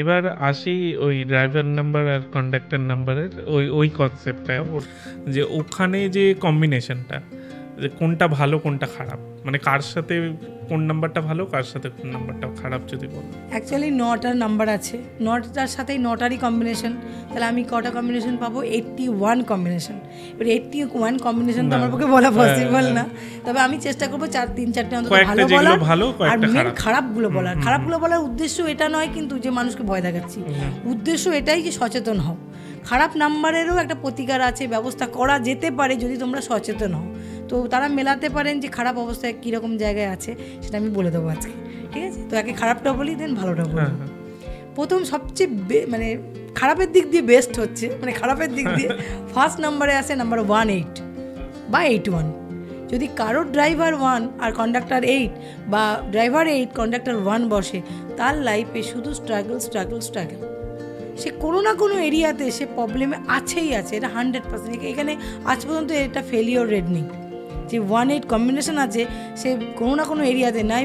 এবার আসি ওই ড্রাইভার নাম্বার আর কন্ডাক্টর নাম্বারের ওই কনসেপ্টটা, যে ওখানে যে কম্বিনেশনটা, যে কোনটা ভালো কোনটা খারাপ, মানে কার সাথে কোন নাম্বারটা ভালো কার সাথে কোন নাম্বারটা খারাপ যদি বলো। অ্যাকচুয়ালি 9টার নাম্বার আছে, 9টার সাথেই 9টারই কম্বিনেশন, তাহলে আমি কটা কম্বিনেশন পাবো? 81 কম্বিনেশন। এবার 81 কম্বিনেশন তো আমার পক্ষে বলা পসিবল না, তবে আমি চেষ্টা করবো 3-4টে অন্তত ভালো বলার, আর মেন খারাপগুলো বলার। খারাপগুলো বলার উদ্দেশ্য এটা নয় কিন্তু যে মানুষকে ভয় দেখাচ্ছি, উদ্দেশ্য এটাই যে সচেতন হও। খারাপ নাম্বারেরও একটা প্রতিকার আছে, ব্যবস্থা করা যেতে পারে যদি তোমরা সচেতন হও। তো তারা মেলাতে পারেন যে খারাপ অবস্থায় কীরকম জায়গায় আছে, সেটা আমি বলে দেবো আজকে, ঠিক আছে? তো একে খারাপটা বলি, দেন ভালোটা বলি। প্রথম সবচেয়ে মানে খারাপের দিক দিয়ে বেস্ট হচ্ছে, মানে খারাপের দিক দিয়ে ফার্স্ট নাম্বারে আসে নাম্বার 18 বা 81। যদি কারোর ড্রাইভার 1 আর কন্ডাক্টর 8 বা ড্রাইভার 8 কন্ডাক্টর 1 বসে, তার লাইফে শুধু স্ট্রাগল। সে কোনো না কোনো এরিয়াতে সে প্রবলেমে আছেই আছে, এটা 100%। এখানে আজ পর্যন্ত এটা ফেলিওর রেট নেই। যে 1-8 কম্বিনেশন আছে, সে কোনো না কোনো এরিয়াতে নাই।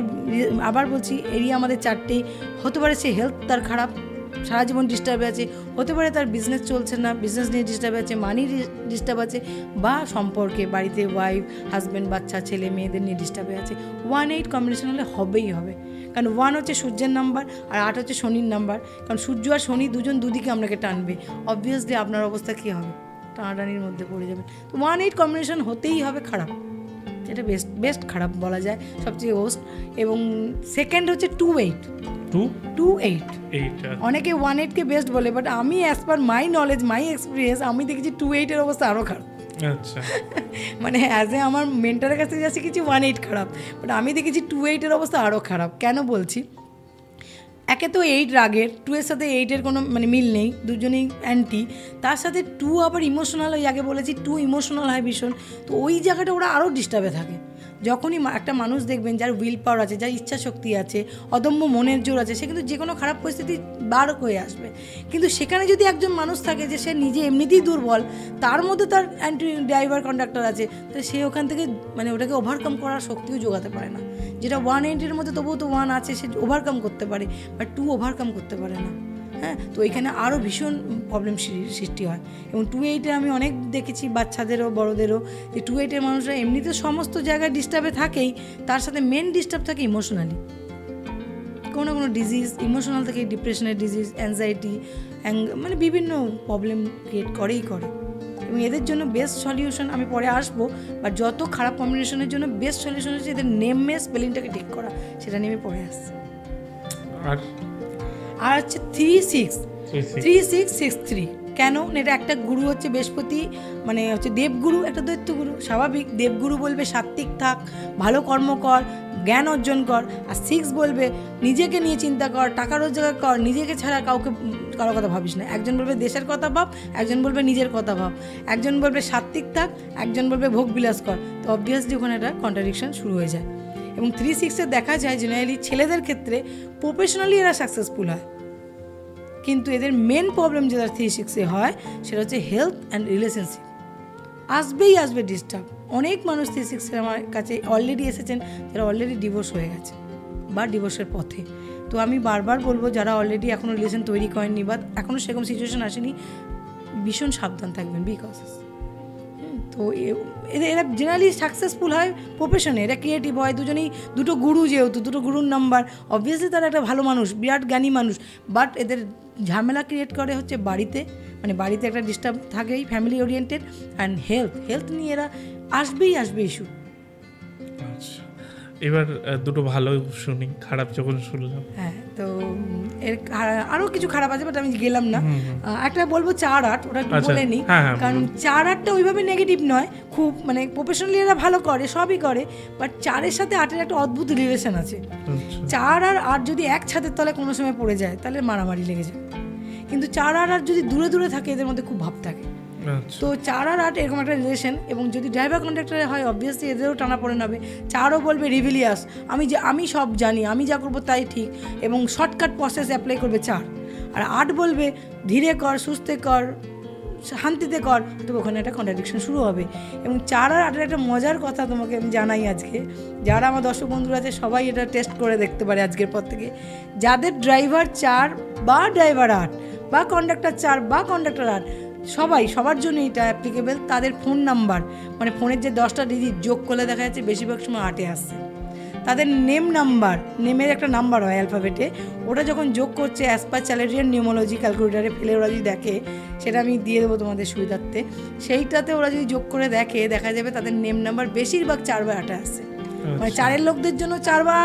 আবার বলছি, এরিয়া আমাদের 4টেই হতে পারে। সে হেলথ তার খারাপ, সারা জীবন ডিস্টার্ব আছে, হতে পারে তার বিজনেস চলছে না, বিজনেস নিয়ে ডিস্টার্ব আছে, মানি ডিস্টার্ব আছে, বা সম্পর্কে বাড়িতে ওয়াইফ হাজব্যান্ড বাচ্চা ছেলে মেয়েদের নিয়ে ডিস্টার্বে আছে। 1-8 কম্বিনেশন হলে হবেই হবে, কারণ 1 হচ্ছে সূর্যের নাম্বার আর 8 হচ্ছে শনির নাম্বার। কারণ সূর্য আর শনি দুজন দুদিকে আপনাকে টানবে, অবভিয়াসলি আপনার অবস্থা কী হবে? টানাটানির মধ্যে পড়ে যাবে। তো 1-8 কম্বিনেশন হতেই হবে খারাপ, এটা বেস্ট খারাপ বলা যায়, সবচেয়ে ওস্ট। এবং সেকেন্ড হচ্ছে 2-8। অনেকে 1-8কে বেস্ট বলে, বাট আমি as per my knowledge, my experience, আমি দেখেছি 2-8-এর অবস্থা আরও খারাপ। আচ্ছা, মানে অ্যাজ এ আমার মেন্টারের কাছ থেকে যাচ্ছি কিছু 1-8 খারাপ, বাট আমি দেখেছি 2-8-এর অবস্থা আরও খারাপ। কেন বলছি? একে তো 8 রাগের, 2-এর সাথে 8-এর কোনো মানে মিল নেই, দুজনেই অ্যান্টি। তার সাথে 2 আবার ইমোশনাল, ওই আগে বলেছি 2 ইমোশনাল হয় ভীষণ। তো ওই জায়গাটা ওরা আরও ডিস্টার্বে থাকে। যখনই একটা মানুষ দেখবেন যার উইল পাওয়ার আছে, যার ইচ্ছা শক্তি আছে, অদম্য মনের জোর আছে, সে কিন্তু যে কোনো খারাপ পরিস্থিতি বার হয়ে আসবে। কিন্তু সেখানে যদি একজন মানুষ থাকে যে সে নিজে এমনিতেই দুর্বল, তার মধ্যে তার অ্যান্টি ড্রাইভার কন্ডাক্টর আছে, তাহলে সে ওখান থেকে মানে ওটাকে ওভারকাম করার শক্তিও জোগাতে পারে না। যেটা 1-8-এর মধ্যে তবুও তো 1 আছে, সে ওভারকাম করতে পারে, বাট 2 ওভারকাম করতে পারে না। হ্যাঁ, তো এখানে আরও ভীষণ প্রবলেম সৃষ্টি হয়। এবং 2-8-এ আমি অনেক দেখেছি, বাচ্চাদেরও বড়োদেরও, যে 2-8-এর মানুষরা এমনিতে সমস্ত জায়গায় ডিস্টার্বে থাকেই, তার সাথে মেন ডিস্টার্ব থাকে ইমোশনালি। কোনো না কোনো ডিজিজ, ইমোশনাল থেকে ডিপ্রেশনের ডিজিজ, অ্যাংজাইটি, মানে বিভিন্ন প্রবলেম ক্রিয়েট করেই করে। এবং এদের জন্য বেস্ট সলিউশন, আমি পরে আসবো, বা যত খারাপ কম্বিনেশনের জন্য বেস্ট সলিউশন হচ্ছে এদের নেমে স্পেলিংটাকে ঠিক করা, সেটা নিয়ে আমি পরে আসছি। আর হচ্ছে 3663। কেন? এটা একটা গুরু হচ্ছে বৃহস্পতি, মানে হচ্ছে দেবগুরু, একটা দৈত্যগুরু। স্বাভাবিক, দেবগুরু বলবে সাত্ত্বিক থাক, ভালো কর্ম কর, জ্ঞান অর্জন কর। আর 6 বলবে নিজেকে নিয়ে চিন্তা কর, টাকা রোজগার কর, নিজেকে ছাড়া কারো কথা ভাবিস না। একজন বলবে দেশের কথা ভাব, একজন বলবে নিজের কথা ভাব, একজন বলবে সাত্ত্বিক থাক, একজন বলবে ভোগ বিলাস কর। তো অবভিয়াসলি ওখানে একটা কন্ট্রাডিকশন শুরু হয়ে যায়। এবং 36-এ দেখা যায় জেনারেলি ছেলেদের ক্ষেত্রে প্রফেশনালি এরা সাকসেসফুল হয়, কিন্তু এদের মেন প্রবলেম যেটা 36-এ হয় সেটা হচ্ছে হেলথ অ্যান্ড রিলেশনশিপ। আসবে ডিস্টার্ব। অনেক মানুষ 36-এর আমার কাছে অলরেডি এসেছেন যারা অলরেডি ডিভোর্স হয়ে গেছে বা ডিভোর্সের পথে। তো আমি বারবার বলবো, যারা অলরেডি এখনও রিলেশন তৈরি করেননি বা এখনও সেরকম সিচুয়েশন আসেনি, ভীষণ সাবধান থাকবেন, বিকজ তো এরা জেনারেলি সাকসেসফুল হয় প্রফেশনে, এরা ক্রিয়েটিভ হয়, দুজনেই দুটো গুরু, যেহেতু দুটো গুরুর নাম্বার, অবভিয়াসলি তারা একটা ভালো মানুষ, বিরাট জ্ঞানী মানুষ। বাট এদের ঝামেলা ক্রিয়েট করে হচ্ছে বাড়িতে, মানে বাড়িতে একটা ডিস্টার্ব থাকেই, ফ্যামিলি ওরিয়েন্টেড। অ্যান্ড হেলথ নিয়ে এরা আসবে ইস্যু। আচ্ছা, এবার দুটো ভালো শুনি, খারাপ যখন শুনলাম। হ্যাঁ, তো এর আরও কিছু খারাপ আছে, বাট আমি গেলাম না। একটা বলবো 4-8, ওটা একটু বলে নিই, কারণ 4-8টা ওইভাবে নেগেটিভ নয় খুব, মানে প্রফেশনালি এরা ভালো করে, সবই করে, বাট 4-এর সাথে 8-এর একটা অদ্ভুত রিলেশন আছে। 4 আর 8 যদি এক ছাদের তলায় কোনো সময় পড়ে যায় তাহলে মারামারি লেগে যায়, কিন্তু 4 আর 8 যদি দূরে দূরে থাকে এদের মধ্যে খুব ভাব থাকে। তো 4 আর 8 এরকম একটা রিলেশন। এবং যদি ড্রাইভার কন্ডাক্টরে হয়, অবভিয়াসলি এদেরও টানা পড়ে নেবে। 4ও বলবে রিভিলিয়াস, আমি সব জানি, আমি যা করবো তাই ঠিক, এবং শর্টকাট প্রসেস অ্যাপ্লাই করবে 4। আর 8 বলবে ধীরে কর, সুস্থে কর, শান্তিতে কর, তো ওখানে একটা কন্ট্রাডিকশন শুরু হবে। এবং 4 আর 8-এর একটা মজার কথা তোমাকে আমি জানাই আজকে, যারা আমার দর্শক বন্ধুরা আছে সবাই এটা টেস্ট করে দেখতে পারে আজকের পর থেকে। যাদের ড্রাইভার 4 বা ড্রাইভার 8 বা কন্ডাক্টর 4 বা কন্ডাক্টর 8, সবার জন্য এটা অ্যাপ্লিকেবল। তাদের ফোন নাম্বার মানে ফোনের যে 10টা ডিজিট যোগ করলে দেখা যাচ্ছে বেশিরভাগ সময় 8-এ আসছে। তাদের নেম নাম্বার, নেমের একটা নাম্বার হয় অ্যালফাবেটে, ওটা যখন যোগ করছে অ্যাজ পার চ্যালেরিয়ান নিউমোলজি ক্যালকুলেটারে ফেলে ওরা যদি দেখে, সেটা আমি দিয়ে দেবো তোমাদের সুবিধার্থে, সেইটাতে ওরা যদি যোগ করে দেখে, দেখা যাবে তাদের নেম নাম্বার বেশিরভাগ 4 বা 8-এ আসে। মানে 4-এর লোকদের জন্য 4 বা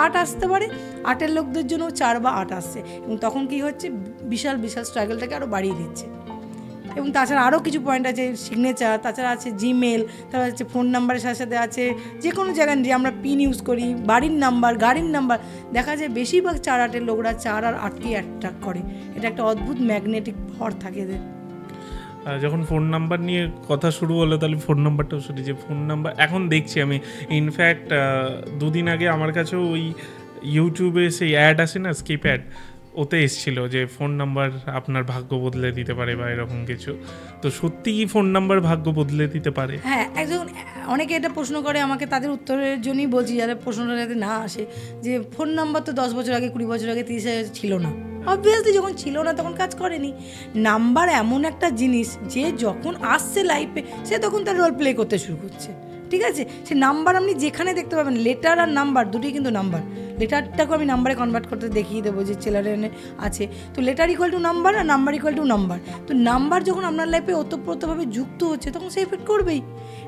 8 আসতে পারে, 8-এর লোকদের জন্য 4 বা 8 আসছে। এবং তখন কি হচ্ছে, বিশাল স্ট্রাগলটাকে আরও বাড়িয়ে দিচ্ছে। এবং তাছাড়া আরও কিছু পয়েন্ট আছে, সিগনেচার, তাছাড়া আছে জিমেল, তারপর হচ্ছে ফোন নাম্বারের সাথে সাথে আছে যে কোনো জায়গায় যে আমরা পিন ইউজ করি, বাড়ির নাম্বার, গাড়ির নাম্বার। দেখা যায় বেশিরভাগ 4-8-এর লোকরা 4 আর 8-কেই অ্যাট্রাক্ট করে। এটা একটা অদ্ভুত ম্যাগনেটিক ভর থাকে এদের। যখন ফোন নাম্বার নিয়ে কথা শুরু হলো, তাহলে ফোন নাম্বারটাও শুনি, যে ফোন নাম্বার এখন দেখছি আমি, ইনফ্যাক্ট 2 দিন আগে আমার কাছেও ওই ইউটিউবে সেই অ্যাড আসে না, স্কিপ অ্যাড, ওতে এসেছিল যে ফোন নাম্বার আপনার ভাগ্য বদলে দিতে পারে বা এরকম কিছু। তো সত্যি কি ফোন নাম্বার ভাগ্য বদলে দিতে পারে? হ্যাঁ, একজন অনেকে এটা প্রশ্ন করে আমাকে, তাদের উত্তরের জন্যই বলছি, যারা প্রশ্নটা যাতে না আসে, যে ফোন নাম্বার তো 10 বছর আগে, 20 বছর আগে, 30 ছিল না। অবভিয়াসলি যখন ছিল না তখন কাজ করেনি। নাম্বার এমন একটা জিনিস যে যখন আসছে লাইফে, সে তখন তার রোল প্লে করতে শুরু করছে। ঠিক আছে, সে নাম্বার আপনি যেখানে দেখতে পাবেন, লেটার আর নাম্বার দুটোই কিন্তু নাম্বার। লেটারটাকে আমি নাম্বারে কনভার্ট করতে দেখিয়ে দেবো যে ছেলেরা আছে, তো লেটার ইকুয়াল টু নাম্বার আর নাম্বার ইকুয়াল টু নাম্বার। তো নাম্বার যখন আপনার লাইফে ওতপ্রোতভাবে যুক্ত হচ্ছে, তখন সে এফেক্ট করবেই।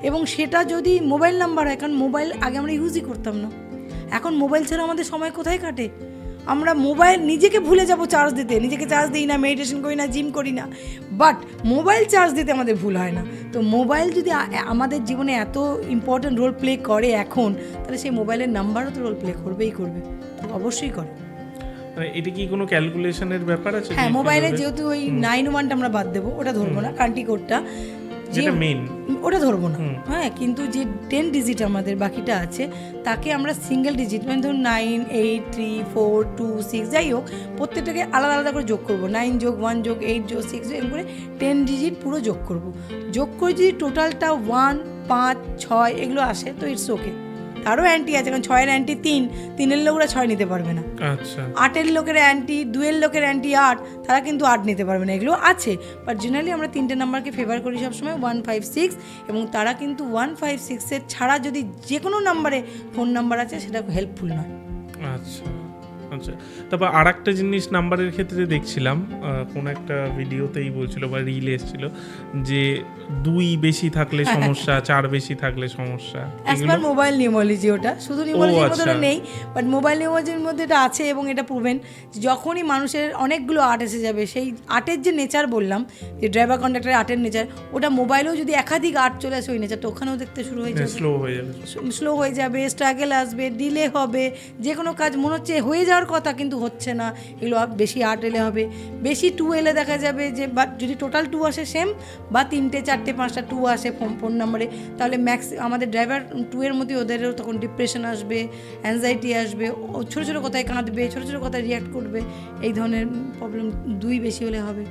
এবং সেটা যদি মোবাইল নাম্বার হয়, কারণ মোবাইল আগে আমরা ইউজই করতাম না, এখন মোবাইল ছাড়া আমাদের সময় কোথায় কাটে? আমরা মোবাইল, নিজেকে ভুলে যাব চার্জ দিতে, নিজেকে চার্জ দিই না, মেডিটেশন করি না, জিম করি না, বাট মোবাইল চার্জ দিতে আমাদের ভুল হয় না। তো মোবাইল যদি আমাদের জীবনে এত ইম্পর্ট্যান্ট রোল প্লে করে এখন, তাহলে সেই মোবাইলের নাম্বারও তো রোল প্লে করবেই করবে, অবশ্যই করে। এটা কি কোনো ক্যালকুলেশনের ব্যাপার আছে? হ্যাঁ, মোবাইলে যেহেতু ওই 9-1টা আমরা বাদ দেবো, ওটা ধরবো না, কান্ট্রি কোডটা যেটা মেইন ওটা ধরবো না। হ্যাঁ, কিন্তু যে 10 ডিজিট আমাদের বাকিটা আছে, তাকে আমরা সিঙ্গেল ডিজিট, মানে ধরুন 9, 8, 3, 4, 2, 6, যাই হোক, প্রত্যেকটাকে আলাদা আলাদা করে যোগ করবো। 9 যোগ 1 যোগ 8 যোগ 6 এরকম করে 10 ডিজিট পুরো যোগ করবো। যোগ করে যদি টোটালটা 1, 5, 6 এগুলো আসে, তো ইটস ওকে। তারও অ্যান্টি আছে, কারণ 6-এর অ্যান্টি 3, 3-এর লোকরা 6 নিতে পারবে না। আচ্ছা, 8-এর লোকের অ্যান্টি, 2-এর লোকের অ্যান্টি 8, তারা কিন্তু 8 নিতে পারবে না। এগুলো আছে, বাট জেনারেলি আমরা 3টে নাম্বারকে ফেভার করি সবসময়, 1, 5, 6। এবং তারা কিন্তু 1, 5, 6-এর ছাড়া যদি যে কোনো নাম্বারে ফোন নাম্বার আছে, সেটা হেল্পফুল নয়। আচ্ছা আচ্ছা। তারপর আর একটা জিনিস নাম্বারের ক্ষেত্রে দেখছিলাম, কোনো একটা ভিডিওতেই বলছিল বা রিলে এসেছিল, যে 2 বেশি থাকলে সমস্যা, 4 বেশি থাকলে সমস্যা। এক্সপার মোবাইল নিউমোলজি, ওটা শুধু নিউমোলজির মধ্যে নেই, বাট মোবাইল নিউমোলজির মধ্যে এটা আছে। এবং এটা প্রুভেন, যখনই মানুষের অনেকগুলো 8 এসে যাবে, সেই 8-এর যে নেচার বললাম, যে ড্রাইভার কন্ডাক্টরের 8-এর নেচার, ওটা মোবাইলেও যদি একাধিক 8 চলে আসে, ওই নেচারটা ওখানেও দেখতে শুরু হয়ে যাবে, স্লো হয়ে যাবে, স্ট্রাগল আসবে, ডিলে হবে, যে কোনো কাজ মনে হচ্ছে হয়ে যাওয়ার কথা কিন্তু হচ্ছে না। এগুলো বেশি 8 এলে হবে, বেশি 2 এলে দেখা যাবে যে, বা যদি টোটাল 2 আসে সেম, বা 3টে 4টে 5টা 2 আসে ফোন নাম্বারে, তাহলে ম্যাক্স আমাদের ড্রাইভার 2-এর মধ্যে ওদেরও তখন ডিপ্রেশন আসবে, অ্যাংজাইটি আসবে, ছোটো ছোটো কথায় কাঁদবে, ছোটো ছোটো কথায় রিয়াক্ট করবে, এই ধরনের প্রবলেম 2 বেশি হলে হবে।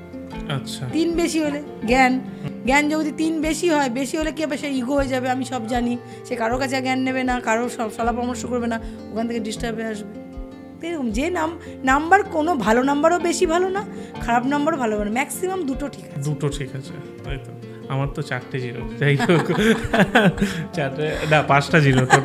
আচ্ছা, 3 বেশি হলে জ্ঞান যদি 3 বেশি হয়, বেশি হলে কি হবে, সে ইগো হয়ে যাবে, আমি সব জানি, সে কারোর কাছে জ্ঞান নেবে না, কারোর সব সলা পরামর্শ করবে না, ওখান থেকে ডিস্টার্বে আসবে। এরকম যে নাম্বার, কোনো ভালো নাম্বারও বেশি ভালো না, খারাপ নাম্বারও ভালো না, ম্যাক্সিমাম 2টো ঠিক আছে। 2টো ঠিক আছে, তাই তো। আমার তো 4টে 0, যাই হোক, 4টে না 5টা 0 তো।